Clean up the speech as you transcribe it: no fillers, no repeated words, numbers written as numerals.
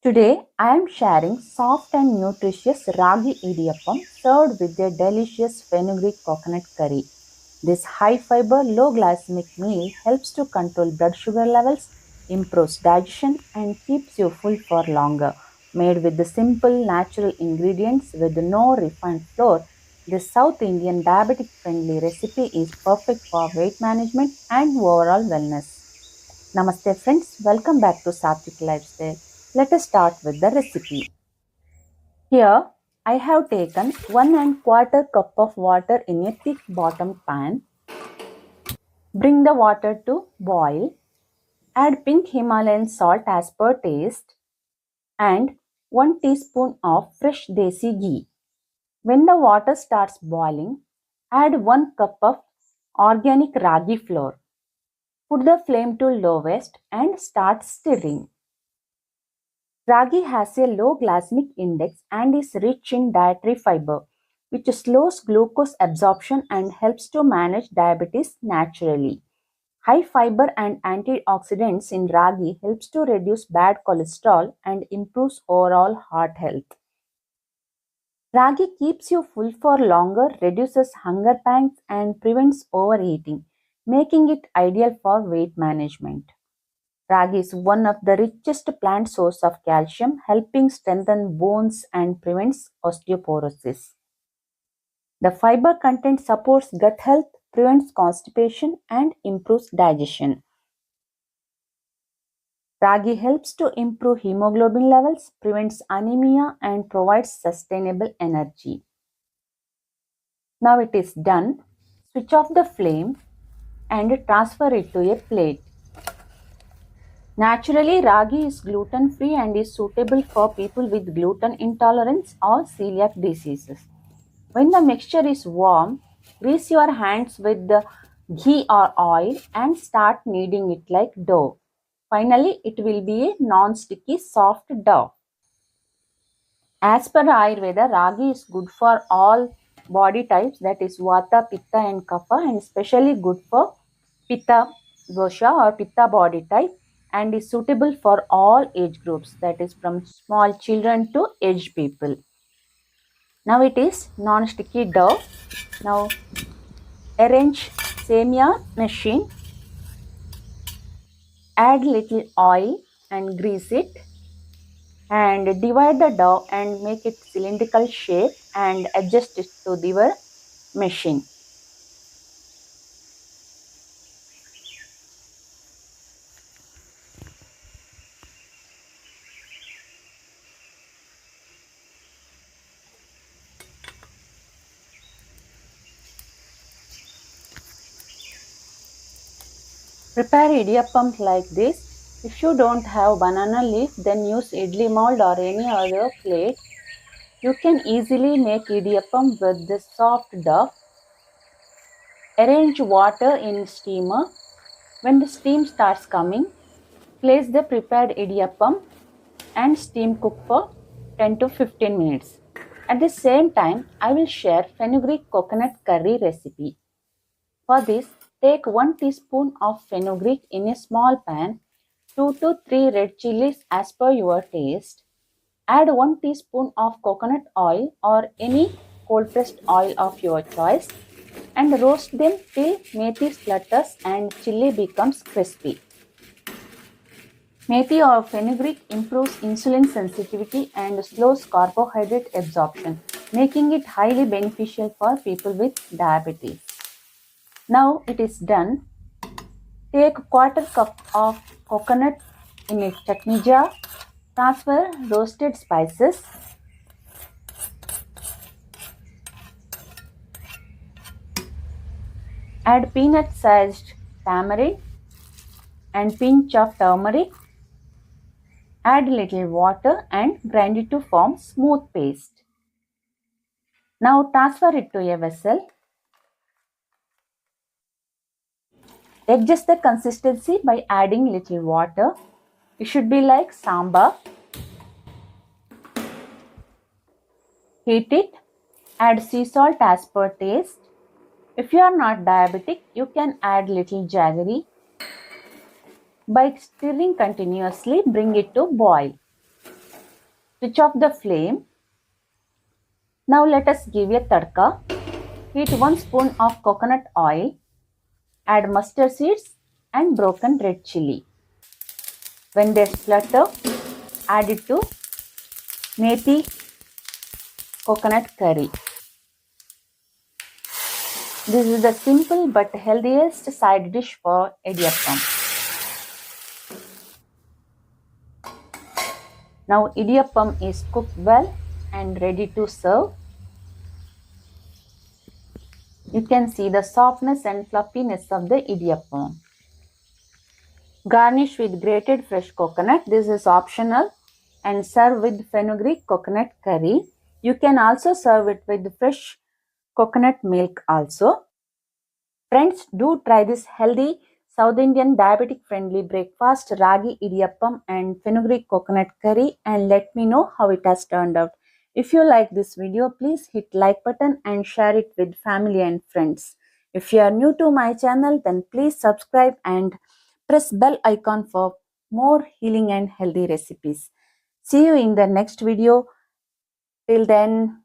Today, I am sharing soft and nutritious Ragi Idiyappam served with a delicious Fenugreek coconut curry. This high fiber, low glycemic meal helps to control blood sugar levels, improves digestion, and keeps you full for longer. Made with the simple, natural ingredients with no refined flour, this South Indian diabetic friendly recipe is perfect for weight management and overall wellness. Namaste friends, welcome back to Sathvik Lifestyle. Let us start with the recipe. Here I have taken 1 and 1/4 cup of water in a thick bottom pan. Bring the water to boil. Add pink Himalayan salt as per taste and 1 teaspoon of fresh desi ghee. When the water starts boiling, add 1 cup of organic ragi flour. Put the flame to lowest and start stirring. Ragi has a low glycemic index and is rich in dietary fiber, which slows glucose absorption and helps to manage diabetes naturally. High fiber and antioxidants in ragi helps to reduce bad cholesterol and improves overall heart health. Ragi keeps you full for longer, reduces hunger pangs and prevents overeating, making it ideal for weight management. Ragi is one of the richest plant source of calcium, helping strengthen bones and prevents osteoporosis. The fiber content supports gut health, prevents constipation, and improves digestion. Ragi helps to improve hemoglobin levels, prevents anemia, and provides sustainable energy. Now it is done. Switch off the flame and transfer it to a plate. Naturally, ragi is gluten-free and is suitable for people with gluten intolerance or celiac diseases. When the mixture is warm, grease your hands with the ghee or oil and start kneading it like dough. Finally, it will be a non-sticky soft dough. As per Ayurveda, ragi is good for all body types, that is vata, pitta and kapha, and especially good for pitta dosha or pitta body type, and is suitable for all age groups, that is from small children to aged people. Now it is non-sticky dough. Now arrange semia machine, add little oil and grease it, and divide the dough and make it cylindrical shape and adjust it to your machine. Prepare idiyappam like this. If you don't have banana leaf, then use idli mold or any other plate. You can easily make idiyappam with this soft dough. Arrange water in steamer. When the steam starts coming, place the prepared idiyappam and steam cook for 10 to 15 minutes. At the same time, I will share fenugreek coconut curry recipe. For this, take 1 teaspoon of fenugreek in a small pan, 2 to 3 red chilies as per your taste. Add 1 teaspoon of coconut oil or any cold pressed oil of your choice and roast them till methi splutters and chili becomes crispy. Methi or fenugreek improves insulin sensitivity and slows carbohydrate absorption, making it highly beneficial for people with diabetes. Now it is done. Take 1/4 cup of coconut in a chutney jar. Transfer roasted spices. Add peanut-sized tamarind and pinch of turmeric. Add little water and grind it to form smooth paste. Now transfer it to a vessel. Adjust the consistency by adding little water. It should be like sambar. Heat it. Add sea salt as per taste. If you are not diabetic, you can add little jaggery. By stirring continuously, bring it to boil. Switch off the flame. Now let us give a tadka. Heat 1 spoon of coconut oil. Add mustard seeds and broken red chili. When they splutter, add it to Methi coconut curry. This is the simple but healthiest side dish for idiyappam. Now idiyappam is cooked well and ready to serve. You can see the softness and fluffiness of the idiyappam. Garnish with grated fresh coconut. This is optional, and serve with fenugreek coconut curry. You can also serve it with fresh coconut milk also. Friends, do try this healthy South Indian diabetic-friendly breakfast, Ragi Idiyappam and Fenugreek coconut curry, and let me know how it has turned out. If you like this video, please hit like button and share it with family and friends. If you are new to my channel, then please subscribe and press bell icon for more healing and healthy recipes. See you in the next video. Till then,